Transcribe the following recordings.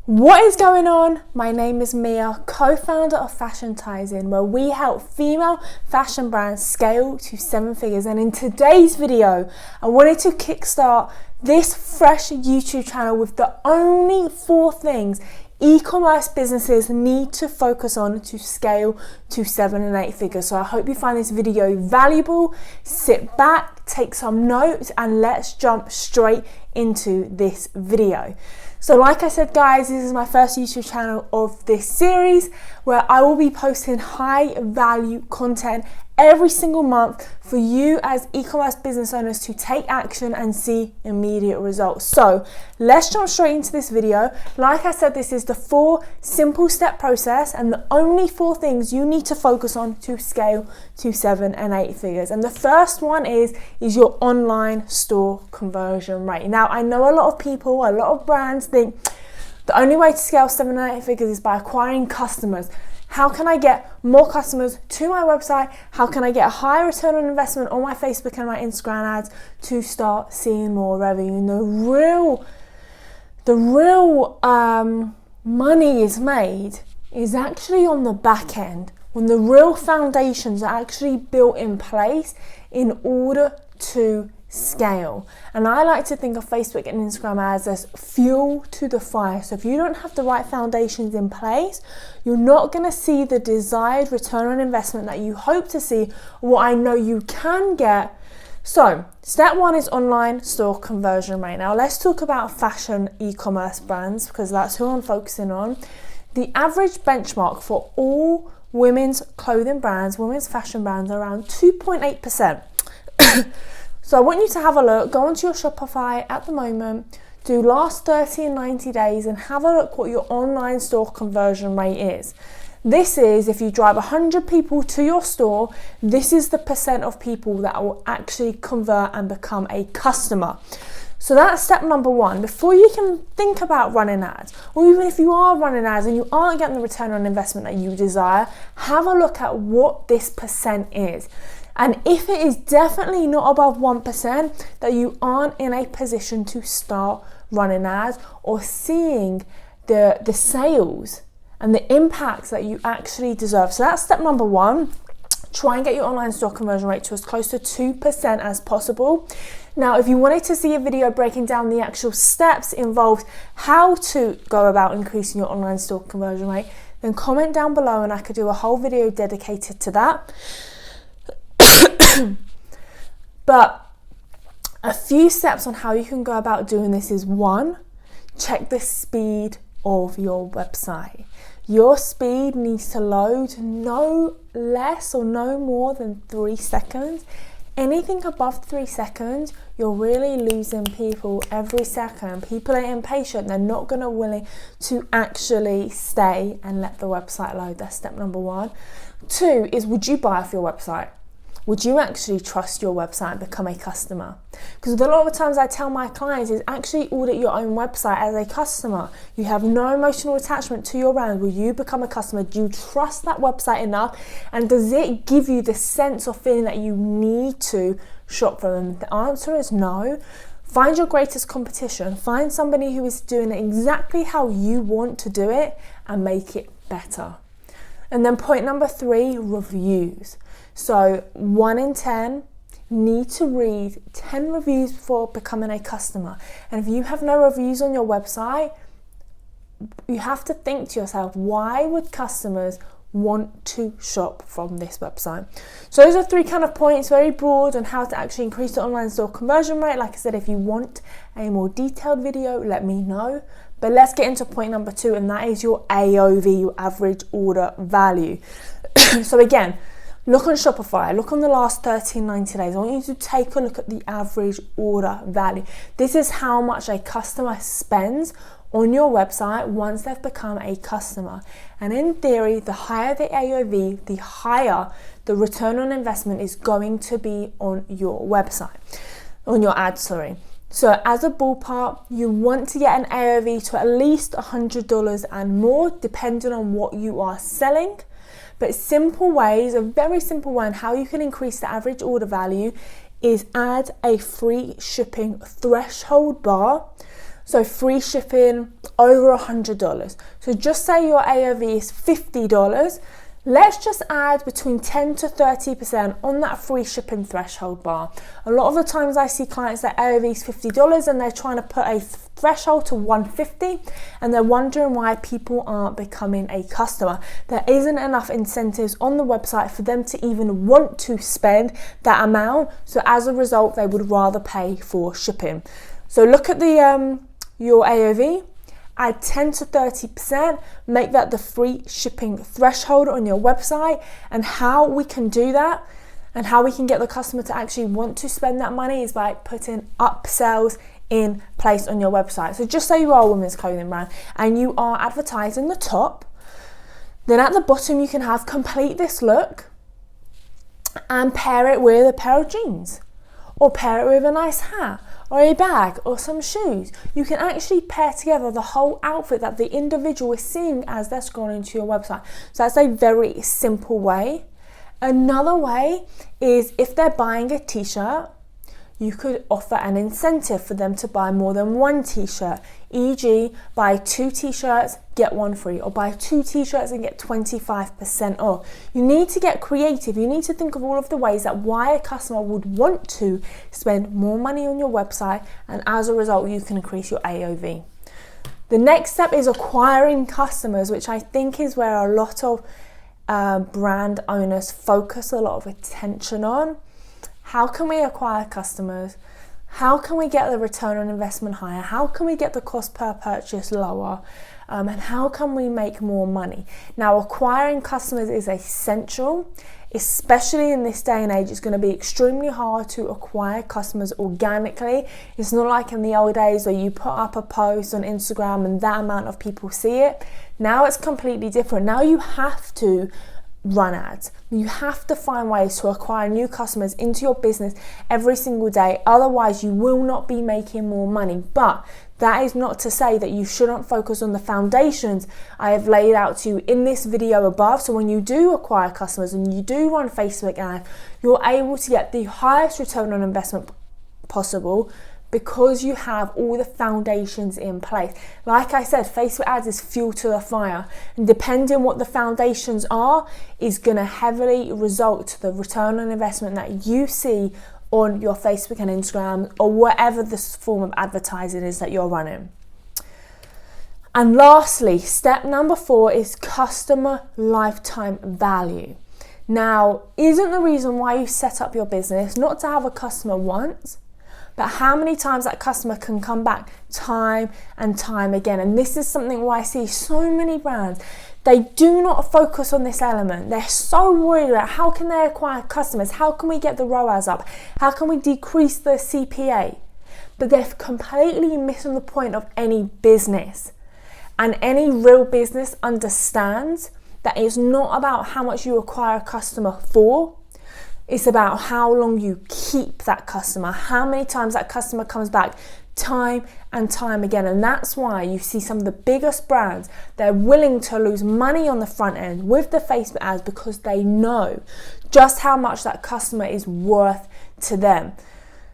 What is going on? My name is Mia, co-founder of Fashiontising, where we help female fashion brands scale to 7 figures. And in today's video, I wanted to kickstart this fresh YouTube channel with the only 4 things e-commerce businesses need to focus on to scale to 7 and 8 figures. So I hope you find this video valuable. Sit back, take some notes, and let's jump straight into this video. So like I said, guys, this is my first YouTube channel of this series where I will be posting high value content every single month for you as e-commerce business owners to take action and see immediate results. So let's jump straight into this video. Like I said, this is the 4 simple step process and the only 4 things you need to focus on to scale to 7 and 8 figures. And the first one is your online store conversion rate. Now, I know a lot of people, a lot of brands think the only way to scale 7 and 8 figures is by acquiring customers. How can I get more customers to my website? How can I get a higher return on investment on my Facebook and my Instagram ads to start seeing more revenue? And the real money is made is actually on the back end, when the real foundations are actually built in place in order to scale. And I like to think of Facebook and Instagram ads as fuel to the fire. So if you don't have the right foundations in place, you're not going to see the desired return on investment that you hope to see, what I know you can get. So step 1 is online store conversion rate. Now let's talk about fashion e-commerce brands because that's who I'm focusing on. The average benchmark for all women's clothing brands, women's fashion brands, are around 2.8%. So I want you to have a look, go onto your Shopify at the moment, do last 30 and 90 days and have a look what your online store conversion rate is. This is, if you drive 100 people to your store, this is the percent of people that will actually convert and become a customer. So that's step number 1. Before you can think about running ads, or even if you are running ads and you aren't getting the return on investment that you desire, have a look at what this percent is. And if it is definitely not above 1%, that you aren't in a position to start running ads or seeing the sales and the impacts that you actually deserve. So that's step number 1. Try and get your online store conversion rate to as close to 2% as possible. Now, if you wanted to see a video breaking down the actual steps involved, how to go about increasing your online store conversion rate, then comment down below and I could do a whole video dedicated to that. But a few steps on how you can go about doing this is 1, check the speed of your website. Your speed needs to load no less or no more than 3 seconds. Anything above 3 seconds, you're really losing people every second. People are impatient. They're not going to willing to actually stay and let the website load. That's step number 1. 2 is, would you buy off your website? Would you actually trust your website and become a customer? Because a lot of the times I tell my clients is actually audit your own website as a customer. You have no emotional attachment to your brand. Will you become a customer? Do you trust that website enough? And does it give you the sense or feeling that you need to shop from them? The answer is no. Find your greatest competition. Find somebody who is doing it exactly how you want to do it and make it better. And then point number 3, reviews. So 1 in 10 need to read 10 reviews before becoming a customer. And if you have no reviews on your website, you have to think to yourself, why would customers want to shop from this website? So those are 3 kind of points, very broad, on how to actually increase the online store conversion rate. Like I said, if you want a more detailed video, let me know. But let's get into point number 2, and that is your AOV, your average order value. So again, look on Shopify, look on the last 30, 90 days. I want you to take a look at the average order value. This is how much a customer spends on your website once they've become a customer. And in theory, the higher the AOV, the higher the return on investment is going to be on your website, on your ad, sorry. So as a ballpark, you want to get an AOV to at least $100 and more, depending on what you are selling. But simple ways, a very simple one, how you can increase the average order value is add a free shipping threshold bar. So free shipping over $100. So just say your AOV is $50. Let's just add between 10 to 30% on that free shipping threshold bar. A lot of the times I see clients that AOV is $50 and they're trying to put a threshold to $150 and they're wondering why people aren't becoming a customer. There isn't enough incentives on the website for them to even want to spend that amount. So as a result, they would rather pay for shipping. So look at the your AOV. Add 10 to 30%, make that the free shipping threshold on your website. And how we can do that and how we can get the customer to actually want to spend that money is by putting upsells in place on your website. So just say you are a women's clothing brand and you are advertising the top, then at the bottom you can have complete this look and pair it with a pair of jeans, or pair it with a nice hat, or a bag, or some shoes. You can actually pair together the whole outfit that the individual is seeing as they're scrolling to your website. So that's a very simple way. Another way is if they're buying a t-shirt, you could offer an incentive for them to buy more than one t-shirt, e.g. buy 2 t-shirts, get 1 free, or buy 2 t-shirts and get 25% off. You need to get creative. You need to think of all of the ways that why a customer would want to spend more money on your website, and as a result, you can increase your AOV. The next step is acquiring customers, which I think is where a lot of brand owners focus a lot of attention on. How can we acquire customers? How can we get the return on investment higher? How can we get the cost per purchase lower? And how can we make more money? Now, acquiring customers is essential, especially in this day and age. It's going to be extremely hard to acquire customers organically. It's not like in the old days where you put up a post on Instagram and that amount of people see it. Now it's completely different. Now you have to run ads. You have to find ways to acquire new customers into your business every single day. Otherwise, you will not be making more money. But that is not to say that you shouldn't focus on the foundations I have laid out to you in this video above. So when you do acquire customers and you do run Facebook ads, you're able to get the highest return on investment possible, because you have all the foundations in place. Like I said, Facebook ads is fuel to the fire, and depending what the foundations are is going to heavily result to the return on investment that you see on your Facebook and Instagram, or whatever this form of advertising is that you're running. And lastly, step number 4 is customer lifetime value. Now, isn't the reason why you set up your business not to have a customer once, but how many times that customer can come back time and time again? And this is something where I see so many brands, they do not focus on this element. They're so worried about how can they acquire customers? How can we get the ROAS up? How can we decrease the CPA? But they're completely missing the point of any business. And any real business understands that it's not about how much you acquire a customer for. It's about how long you keep that customer, how many times that customer comes back time and time again. And that's why you see some of the biggest brands, they're willing to lose money on the front end with the Facebook ads, because they know just how much that customer is worth to them.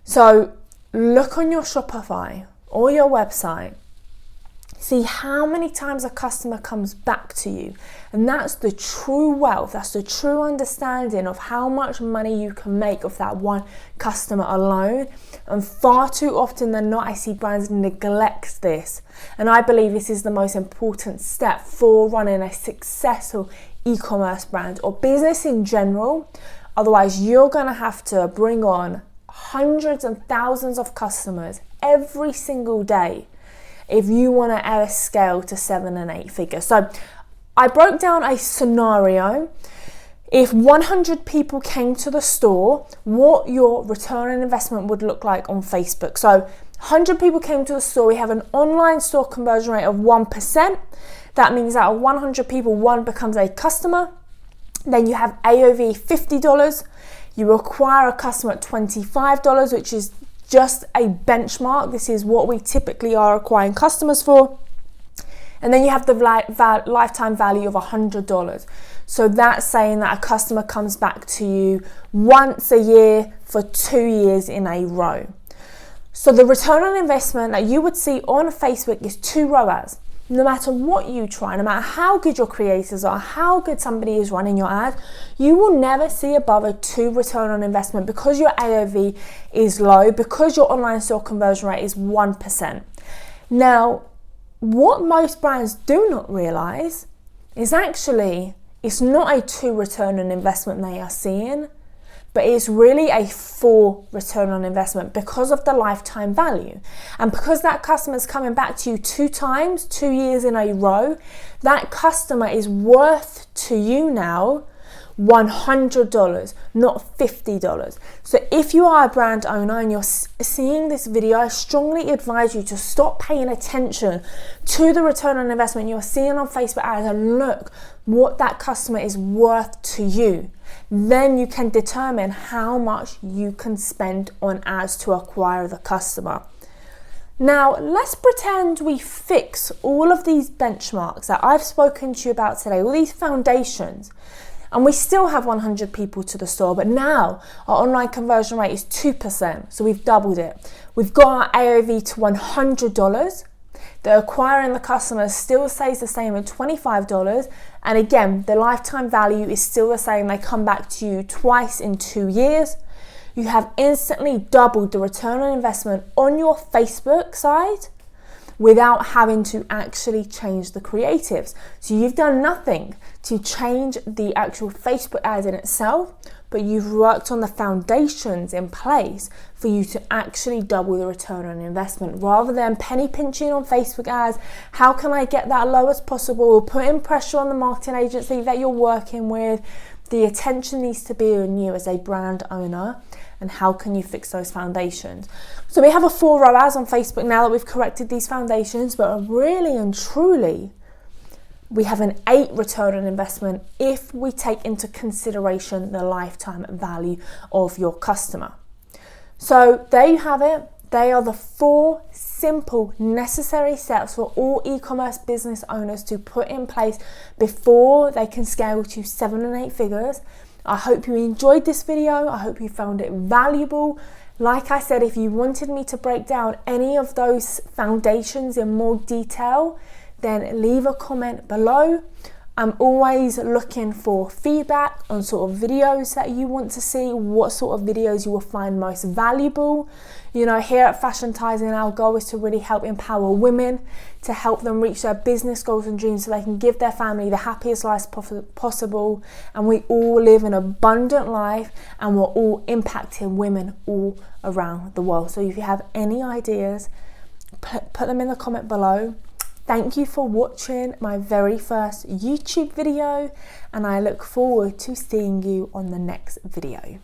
So look on your Shopify or your website, see how many times a customer comes back to you. And that's the true wealth, that's the true understanding of how much money you can make off that one customer alone. And far too often than not, I see brands neglect this. And I believe this is the most important step for running a successful e-commerce brand or business in general. Otherwise, you're going to have to bring on hundreds and thousands of customers every single day if you want to ever scale to 7 and 8 figures. So I broke down a scenario. If 100 people came to the store, what your return on investment would look like on Facebook. So 100 people came to the store, we have an online store conversion rate of 1%. That means out of 100 people, 1 becomes a customer. Then you have AOV $50. You acquire a customer at $25, which is just a benchmark. This is what we typically are acquiring customers for. And then you have the lifetime value of $100. So that's saying that a customer comes back to you once a year for 2 years in a row. So the return on investment that you would see on Facebook is 2 ROAS. no matter what you try, no matter how good your creators are, how good somebody is running your ad, you will never see above a 2 return on investment because your AOV is low, because your online store conversion rate is 1%. Now, what most brands do not realize is actually it's not a 2 return on investment they are seeing, but it's really a 4 return on investment because of the lifetime value. And because that customer is coming back to you 2 times, 2 years in a row, that customer is worth to you now $100, not $50. So if you are a brand owner and you're seeing this video, I strongly advise you to stop paying attention to the return on investment you're seeing on Facebook ads and look what that customer is worth to you. Then you can determine how much you can spend on ads to acquire the customer. Now, let's pretend we fix all of these benchmarks that I've spoken to you about today, all these foundations, and we still have 100 people to the store, but now our online conversion rate is 2%, so we've doubled it. We've got our AOV to $100. The acquiring the customer still stays the same at $25, and again, the lifetime value is still the same. They come back to you twice in 2 years. You have instantly doubled the return on investment on your Facebook side without having to actually change the creatives. So you've done nothing to change the actual Facebook ad in itself, but you've worked on the foundations in place for you to actually double the return on investment rather than penny pinching on Facebook ads. How can I get that low as possible? Putting pressure on the marketing agency that you're working with. The attention needs to be on you as a brand owner, and how can you fix those foundations? So we have a 4 ROAS on Facebook now that we've corrected these foundations, but really and truly, we have an 8 return on investment if we take into consideration the lifetime value of your customer. So there you have it. They are the 4 simple, necessary steps for all e-commerce business owners to put in place before they can scale to 7 and 8 figures. I hope you enjoyed this video. I hope you found it valuable. Like I said, if you wanted me to break down any of those foundations in more detail, then leave a comment below. I'm always looking for feedback on sort of videos that you want to see, what sort of videos you will find most valuable. You know, here at Fashiontising, our goal is to really help empower women, to help them reach their business goals and dreams so they can give their family the happiest life possible. And we all live an abundant life, and we're all impacting women all around the world. So if you have any ideas, put them in the comment below. Thank you for watching my very first YouTube video, and I look forward to seeing you on the next video.